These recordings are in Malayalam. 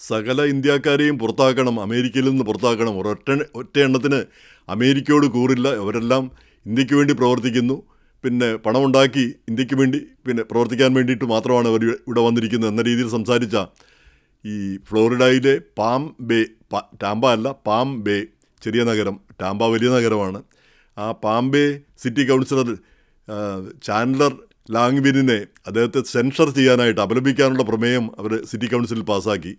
സകല ഇന്ത്യക്കാരെയും പുറത്താക്കണം, അമേരിക്കയിൽ നിന്ന് പുറത്താക്കണം. ഒറ്റ എണ്ണത്തിന് അമേരിക്കയോട് കൂറില്ല. അവരെല്ലാം ഇന്ത്യക്ക് വേണ്ടി പ്രവർത്തിക്കുന്നു. പിന്നെ പണമുണ്ടാക്കി ഇന്ത്യക്ക് വേണ്ടി പ്രവർത്തിക്കാൻ വേണ്ടിയിട്ട് മാത്രമാണ് അവർ ഇവിടെ വന്നിരിക്കുന്നത് എന്ന രീതിയിൽ സംസാരിച്ച ഈ ഫ്ലോറിഡയിലെ പാം ബേ, ടാമ്പ അല്ല, പാം ബേ ചെറിയ നഗരം, ടാമ്പ വലിയ നഗരമാണ്. ആ Palm Bay city councillor Chandler ലാങ്വിനെ അദ്ദേഹത്തെ സെൻഷർ ചെയ്യാനായിട്ട് അപലപിക്കാനുള്ള പ്രമേയം അവർ സിറ്റി കൗൺസിലിൽ പാസ്സാക്കി.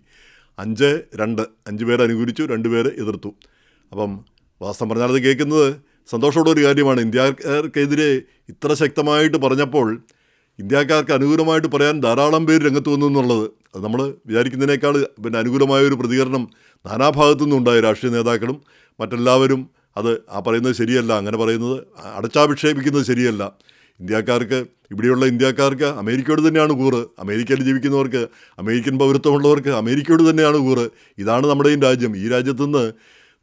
5-2 പേര് അനുകൂലിച്ചു, 2 പേര് എതിർത്തു. അപ്പം വാസ്തവം പറഞ്ഞാൽ അത് കേൾക്കുന്നത് സന്തോഷമുള്ള ഒരു കാര്യമാണ്. ഇന്ത്യക്കാർക്കെതിരെ ഇത്ര ശക്തമായിട്ട് പറഞ്ഞപ്പോൾ ഇന്ത്യക്കാർക്ക് അനുകൂലമായിട്ട് പറയാൻ ധാരാളം പേര് രംഗത്ത് വന്നു എന്നുള്ളത് അത് നമ്മൾ വിചാരിക്കുന്നതിനേക്കാൾ അനുകൂലമായൊരു പ്രതികരണം നാനാഭാഗത്തു നിന്നുണ്ടായി. രാഷ്ട്രീയ നേതാക്കളും മറ്റെല്ലാവരും അത് പറയുന്നത് ശരിയല്ല, അങ്ങനെ പറയുന്നത് അടച്ചാഭിക്ഷേപിക്കുന്നത് ശരിയല്ല. ഇന്ത്യക്കാർക്ക്, ഇവിടെയുള്ള ഇന്ത്യക്കാർക്ക് അമേരിക്കയോട് തന്നെയാണ് കൂറ്. അമേരിക്കയിൽ ജീവിക്കുന്നവർക്ക്, അമേരിക്കൻ പൗരത്വമുള്ളവർക്ക് അമേരിക്കയോട് തന്നെയാണ് കൂറ്. ഇതാണ് നമ്മുടെയും രാജ്യം. ഈ രാജ്യത്തുനിന്ന്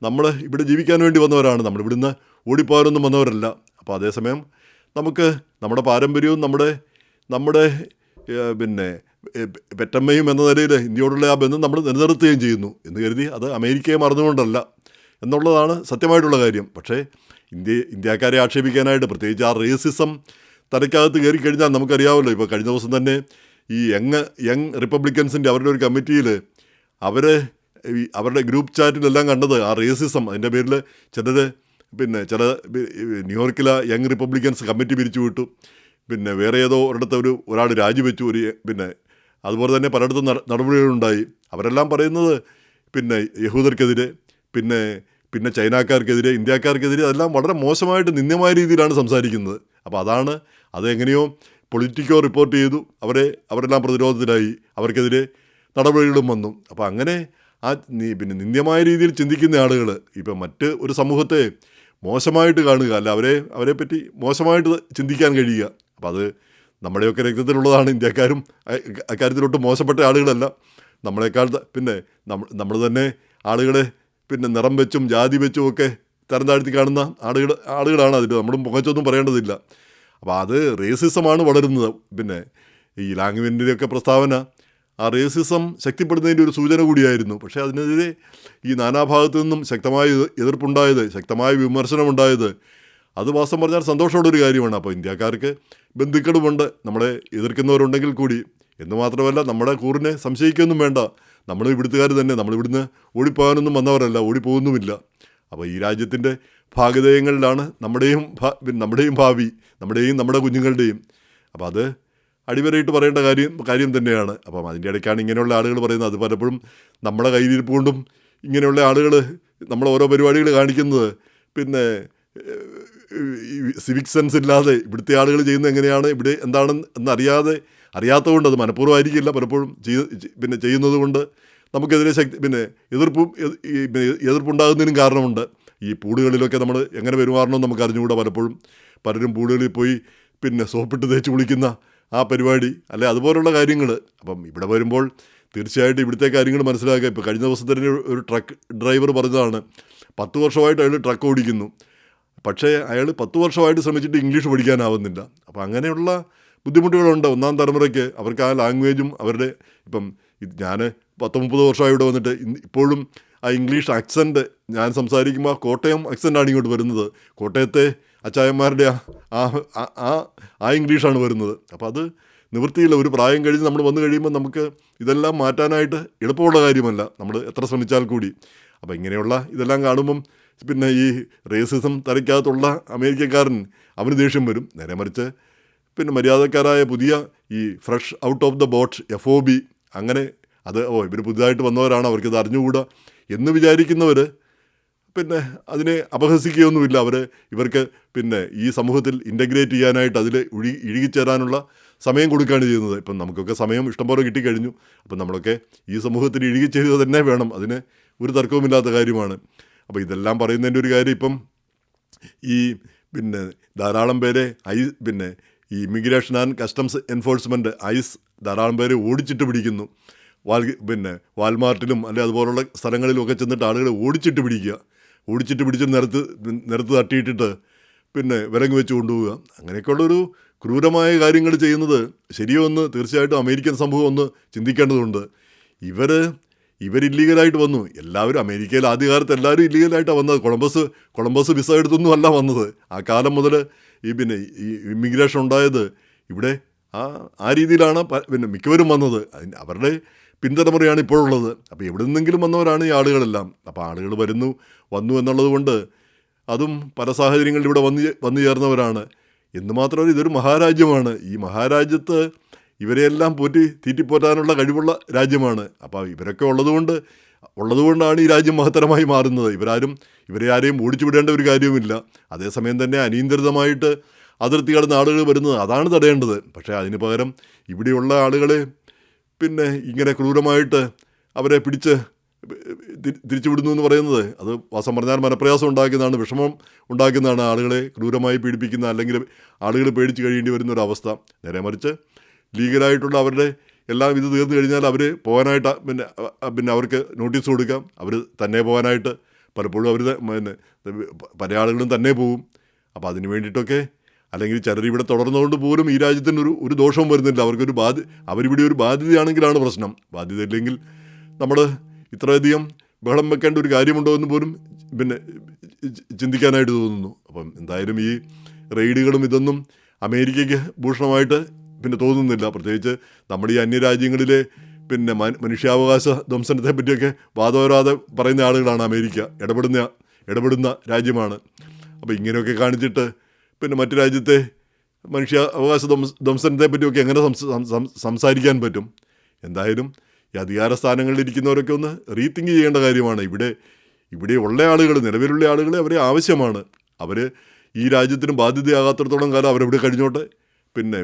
നമ്മൾ ഇവിടെ ജീവിക്കാൻ വേണ്ടി വന്നവരാണ്. നമ്മളിവിടുന്ന് ഓടിപ്പോകാനൊന്നും വന്നവരല്ല. അപ്പോൾ അതേസമയം നമുക്ക് നമ്മുടെ പാരമ്പര്യവും നമ്മുടെ പെറ്റമ്മയും എന്ന നിലയിൽ ഇന്ത്യയോടുള്ള ആ ബന്ധം നമ്മൾ നിലനിർത്തുകയും ചെയ്യുന്നു എന്ന് കരുതി അത് അമേരിക്കയെ മറന്നുകൊണ്ടല്ല എന്നുള്ളതാണ് സത്യമായിട്ടുള്ള കാര്യം. പക്ഷേ ഇന്ത്യക്കാരെ ആക്ഷേപിക്കാനായിട്ട്, പ്രത്യേകിച്ച് ആ റേസിസം തലയ്ക്കകത്ത് കയറി കഴിഞ്ഞാൽ നമുക്കറിയാമല്ലോ. ഇപ്പോൾ കഴിഞ്ഞ ദിവസം തന്നെ ഈ യങ് റിപ്പബ്ലിക്കൻസിൻ്റെ അവരുടെ ഒരു കമ്മിറ്റിയിൽ അവരുടെ ഗ്രൂപ്പ് ചാറ്റിലെല്ലാം കണ്ടത് ആ റേസിസം. അതിൻ്റെ പേരിൽ ചില ന്യൂയോർക്കിലെ യങ് റിപ്പബ്ലിക്കൻസ് കമ്മിറ്റി പിരിച്ചു വിട്ടു. വേറെ ഏതോ ഒരിടത്ത് ഒരാൾ രാജിവെച്ചു. അതുപോലെ തന്നെ പലയിടത്തും നടപടികളുണ്ടായി. അവരെല്ലാം പറയുന്നത് യഹൂദർക്കെതിരെ, പിന്നെ ചൈനക്കാർക്കെതിരെ, ഇന്ത്യക്കാർക്കെതിരെ അതെല്ലാം വളരെ മോശമായിട്ട് നിന്ദ്യമായ രീതിയിലാണ് സംസാരിക്കുന്നത്. അപ്പോൾ അതെങ്ങനെയോ പൊളിറ്റിക്കോ റിപ്പോർട്ട് ചെയ്തു. അവരെല്ലാം പ്രതിരോധത്തിലായി, അവർക്കെതിരെ നടപടികളും വന്നു. അപ്പോൾ അങ്ങനെ നിന്ദ്യമായ രീതിയിൽ ചിന്തിക്കുന്ന ആളുകൾ ഇപ്പം മറ്റ് ഒരു സമൂഹത്തെ മോശമായിട്ട് കാണുക, അല്ല അവരെപ്പറ്റി മോശമായിട്ട് ചിന്തിക്കാൻ കഴിയുക. അപ്പം അത് നമ്മുടെയൊക്കെ രക്തത്തിലുള്ളതാണ്. ഇന്ത്യക്കാരും അക്കാര്യത്തിലൊട്ട് മോശപ്പെട്ട ആളുകളല്ല. നമ്മളെക്കാൾ നമ്മൾ തന്നെ ആളുകളെ നിറം വെച്ചും ജാതി വെച്ചും ഒക്കെ തരം താഴ്ത്തി കാണുന്ന ആളുകളാണ്. അതിൽ നമ്മൾ മുഖച്ചൊന്നും പറയേണ്ടതില്ല. അപ്പോൾ അത് റേസിസമാണ് വളരുന്നത്. ഈ ലാങ്വിൻ്റെയൊക്കെ പ്രസ്താവന ആ റേസിസം ശക്തിപ്പെടുന്നതിൻ്റെ ഒരു സൂചന കൂടിയായിരുന്നു. പക്ഷേ അതിനെതിരെ ഈ നാനാഭാഗത്തു നിന്നും ശക്തമായ എതിർപ്പുണ്ടായത്, ശക്തമായ വിമർശനമുണ്ടായത്, അത് വാസ്തവം പറഞ്ഞാൽ സന്തോഷമുള്ളൊരു കാര്യമാണ്. അപ്പോൾ ഇന്ത്യക്കാർക്ക് ബന്ധുക്കളുമുണ്ട്, നമ്മളെ എതിർക്കുന്നവരുണ്ടെങ്കിൽ കൂടി. എന്ന് മാത്രമല്ല, നമ്മുടെ കൂറിനെ സംശയിക്കൊന്നും വേണ്ട. നമ്മൾ ഇവിടുത്തുകാർ തന്നെ, നമ്മളിവിടുന്ന് ഓടിപ്പോകാനൊന്നും വന്നവരല്ല, ഓടിപ്പോകുന്നുമില്ല. അപ്പോൾ ഈ രാജ്യത്തിൻ്റെ ഭാഗധേയങ്ങളിലാണ് നമ്മുടെയും ഭാവി, നമ്മുടെ കുഞ്ഞുങ്ങളുടെയും. അപ്പോൾ അത് അടിവരയിട്ട് പറയേണ്ട കാര്യം തന്നെയാണ്. അപ്പം അതിൻ്റെ ഇടയ്ക്കാണ് ഇങ്ങനെയുള്ള ആളുകൾ പറയുന്നത്. അത് പലപ്പോഴും നമ്മുടെ കയ്യിലിരിപ്പ് കൊണ്ടും ഇങ്ങനെയുള്ള ആളുകൾ നമ്മൾ ഓരോ പരിപാടികൾ കാണിക്കുന്നത് സിവിക് സെൻസ് ഇല്ലാതെ ഇവിടുത്തെ ആളുകൾ ചെയ്യുന്നത് എങ്ങനെയാണ്, ഇവിടെ എന്താണെന്ന് അറിയാത്തതുകൊണ്ട്, അത് മനഃപൂർവ്വമായിരിക്കില്ല പലപ്പോഴും ചെയ്യുന്നത് കൊണ്ട് നമുക്കെതിരെ എതിർപ്പുണ്ടാകുന്നതിനും കാരണമുണ്ട്. ഈ പൂളുകളിലൊക്കെ നമ്മൾ എങ്ങനെ പെരുമാറണമെന്ന് നമുക്ക് അറിഞ്ഞുകൂടാ. പലരും പൂളുകളിൽ പോയി സോപ്പിട്ട് തേച്ച് കുളിക്കുന്ന ആ പരിപാടി, അല്ലെ അതുപോലുള്ള കാര്യങ്ങൾ. അപ്പം ഇവിടെ വരുമ്പോൾ തീർച്ചയായിട്ടും ഇവിടുത്തെ കാര്യങ്ങൾ മനസ്സിലാക്കുക. ഇപ്പോൾ കഴിഞ്ഞ ദിവസം തന്നെ ഒരു ട്രക്ക് ഡ്രൈവർ പറഞ്ഞതാണ്, 10 വർഷമായിട്ട് അയാൾ ട്രക്ക് ഓടിക്കുന്നു, പക്ഷേ അയാൾ 10 വർഷമായിട്ട് ശ്രമിച്ചിട്ട് ഇംഗ്ലീഷ് പഠിക്കാനാവുന്നില്ല. അപ്പോൾ അങ്ങനെയുള്ള ബുദ്ധിമുട്ടുകളുണ്ട് ഒന്നാം തലമുറയ്ക്ക്. അവർക്ക് ആ ലാംഗ്വേജും ഞാൻ 30 വർഷമായി ഇവിടെ വന്നിട്ട് ഇപ്പോഴും ആ ഇംഗ്ലീഷ് ആക്സൻറ്റ് ഞാൻ സംസാരിക്കുമ്പോൾ കോട്ടയം ആക്സൻ്റാണ് ഇങ്ങോട്ട് വരുന്നത്. കോട്ടയത്തെ അച്ചായന്മാരുടെ ആ ഇംഗ്ലീഷാണ് വരുന്നത്. അപ്പോൾ അത് നിവൃത്തിയില്ല. ഒരു പ്രായം കഴിഞ്ഞ് നമ്മൾ വന്നു കഴിയുമ്പോൾ നമുക്ക് ഇതെല്ലാം മാറ്റാനായിട്ട് എളുപ്പമുള്ള കാര്യമല്ല, നമ്മൾ എത്ര ശ്രമിച്ചാൽ കൂടി. അപ്പോൾ ഇങ്ങനെയുള്ള ഇതെല്ലാം കാണുമ്പം ഈ റേസിസം തലയ്ക്കകത്തുള്ള അമേരിക്കക്കാരൻ അവന് ദേഷ്യം വരും. നേരെ മറിച്ച് മര്യാദക്കാരായ പുതിയ ഈ fresh out of the boat FOB, അങ്ങനെ ഇവർ പുതുതായിട്ട് വന്നവരാണ്, അവർക്കിത് അറിഞ്ഞുകൂടാ എന്ന് വിചാരിക്കുന്നവർ അതിനെ അപഹസിക്കുകയൊന്നുമില്ല. ഇവർക്ക് ഈ സമൂഹത്തിൽ ഇൻ്റഗ്രേറ്റ് ചെയ്യാനായിട്ട് അതിൽ ഇഴുകിച്ചേരാനുള്ള സമയം കൊടുക്കുകയാണ് ചെയ്യുന്നത്. ഇപ്പം നമുക്കൊക്കെ സമയം ഇഷ്ടംപോലെ കിട്ടിക്കഴിഞ്ഞു. അപ്പം നമ്മളൊക്കെ ഈ സമൂഹത്തിൽ ഇഴുകിച്ചേരുക തന്നെ വേണം, അതിന് ഒരു തർക്കവുമില്ലാത്ത കാര്യമാണ്. അപ്പോൾ ഇതെല്ലാം പറയുന്നതിൻ്റെ ഒരു കാര്യം, ഇപ്പം ഈ ധാരാളം പേരെ ഈ immigration and customs enforcement ICE ധാരാളം പേരെ ഓടിച്ചിട്ട് പിടിക്കുന്നു. വാൽമാർട്ടിലും അല്ലെ അതുപോലുള്ള സ്ഥലങ്ങളിലുമൊക്കെ ചെന്നിട്ട് ആളുകളെ ഓടിച്ചിട്ട് പിടിച്ചിട്ട് നിരത്ത് തട്ടിയിട്ടിട്ട് വിലങ്ങ് വെച്ച് കൊണ്ടുപോവുക. അങ്ങനെയൊക്കെയുള്ളൊരു ക്രൂരമായ കാര്യങ്ങൾ ചെയ്യുന്നത് ശരിയോ എന്ന് തീർച്ചയായിട്ടും അമേരിക്കൻ സമൂഹം ഒന്ന് ചിന്തിക്കേണ്ടതുണ്ട്. ഇവർ ഇല്ലീഗലായിട്ട് വന്നു. എല്ലാവരും അമേരിക്കയിൽ ആദ്യകാലത്ത് എല്ലാവരും ഇല്ലീഗലായിട്ടാണ് വന്നത്. കൊളംബസ് വിസ എടുത്തൊന്നും അല്ല വന്നത്. ആ കാലം മുതൽ ഈ ഇമ്മിഗ്രേഷൻ ഉണ്ടായത് ഇവിടെ ആ രീതിയിലാണ് മിക്കവരും വന്നത്. അവരുടെ പിൻതലമുറയാണ് ഇപ്പോഴുള്ളത്. അപ്പോൾ എവിടെ നിന്നെങ്കിലും വന്നവരാണ് ഈ ആളുകളെല്ലാം. അപ്പോൾ ആളുകൾ വന്നു എന്നുള്ളത് കൊണ്ട് അതും പല സാഹചര്യങ്ങളിൽ ഇവിടെ വന്നു ചേർന്നവരാണ്. എന്ന് മാത്രമല്ല ഇതൊരു മഹാരാജ്യമാണ്. ഈ മഹാരാജ്യത്ത് ഇവരെയെല്ലാം തീറ്റിപ്പോറ്റാനുള്ള കഴിവുള്ള രാജ്യമാണ്. അപ്പോൾ ഇവരൊക്കെ ഉള്ളതുകൊണ്ടാണ് ഈ രാജ്യം മഹത്തരമായി മാറുന്നത്. ഇവരെ ആരെയും ഓടിച്ചു വിടേണ്ട ഒരു കാര്യവുമില്ല. അതേസമയം തന്നെ അനിയന്ത്രിതമായിട്ട് അതിർത്തി കടന്ന് ആളുകൾ വരുന്നത് അതാണ് തടയേണ്ടത്. പക്ഷേ അതിന് പകരം ഇവിടെയുള്ള ആളുകളെ ഇങ്ങനെ ക്രൂരമായിട്ട് അവരെ പിടിച്ച് തിരിച്ചു വിടുന്നു എന്ന് പറയുന്നത് അത് വാസം പറഞ്ഞാൽ മനപ്രയാസം ഉണ്ടാക്കുന്നതാണ്, വിഷമം ഉണ്ടാക്കുന്നതാണ്. ആളുകളെ ക്രൂരമായി പീഡിപ്പിക്കുന്ന, അല്ലെങ്കിൽ ആളുകൾ പേടിച്ച് കഴിയേണ്ടി വരുന്ന ഒരു അവസ്ഥ. നേരെ മറിച്ച് ലീഗലായിട്ടുള്ള അവരുടെ എല്ലാം ഇത് തീർന്നു കഴിഞ്ഞാൽ അവർ പോകാനായിട്ട് അവർക്ക് നോട്ടീസ് കൊടുക്കാം. അവർ തന്നെ പോകാനായിട്ട് പലപ്പോഴും പല ആളുകളും തന്നെ പോകും. അപ്പോൾ അതിന് വേണ്ടിയിട്ടൊക്കെ അല്ലെങ്കിൽ ചിലർ ഇവിടെ തുടർന്നുകൊണ്ട് പോലും ഈ രാജ്യത്തിന് ഒരു ദോഷവും വരുന്നില്ല. അവരിവിടെ ഒരു ബാധ്യതയാണെങ്കിലാണ് പ്രശ്നം. ബാധ്യതയില്ലെങ്കിൽ നമ്മൾ ഇത്രയധികം ബഹളം വെക്കേണ്ട ഒരു കാര്യമുണ്ടോ എന്ന് പോലും ചിന്തിക്കാനായിട്ട് തോന്നുന്നു. അപ്പം എന്തായാലും ഈ റെയ്ഡുകളും ഇതൊന്നും അമേരിക്കയ്ക്ക് ഭൂഷണമായിട്ട് തോന്നുന്നില്ല. പ്രത്യേകിച്ച് നമ്മുടെ ഈ അന്യരാജ്യങ്ങളിലെ മനുഷ്യാവകാശ ധ്വംസനത്തെ പറ്റിയൊക്കെ വാദോരാതെ പറയുന്ന ആളുകളാണ് അമേരിക്ക. ഇടപെടുന്ന രാജ്യമാണ്. അപ്പോൾ ഇങ്ങനെയൊക്കെ കാണിച്ചിട്ട് മറ്റു രാജ്യത്തെ മനുഷ്യാവകാശ ധ്വംസനത്തെ പറ്റിയൊക്കെ എങ്ങനെ സംസാരിക്കാൻ പറ്റും? എന്തായാലും ഈ അധികാര സ്ഥാനങ്ങളിലിരിക്കുന്നവരൊക്കെ ഒന്ന് റീതിങ്ക് ചെയ്യേണ്ട കാര്യമാണ്. ഇവിടെ ഉള്ള ആളുകൾ, നിലവിലുള്ള ആളുകളെ അവരെ ആവശ്യമാണ്. അവർ ഈ രാജ്യത്തിന് ബാധ്യതയാകാത്തിടത്തോളം കാലം അവരവിടെ കഴിഞ്ഞോട്ടെ.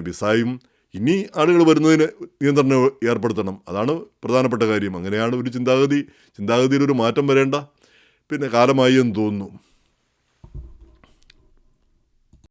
വിസയും ഇനി ആളുകൾ വരുന്നതിന് നിയന്ത്രണം ഏർപ്പെടുത്തണം. അതാണ് പ്രധാനപ്പെട്ട കാര്യം. അങ്ങനെയാണ് ഒരു ചിന്താഗതിയിലൊരു മാറ്റം വരേണ്ട കാലമായി എന്ന് തോന്നുന്നു.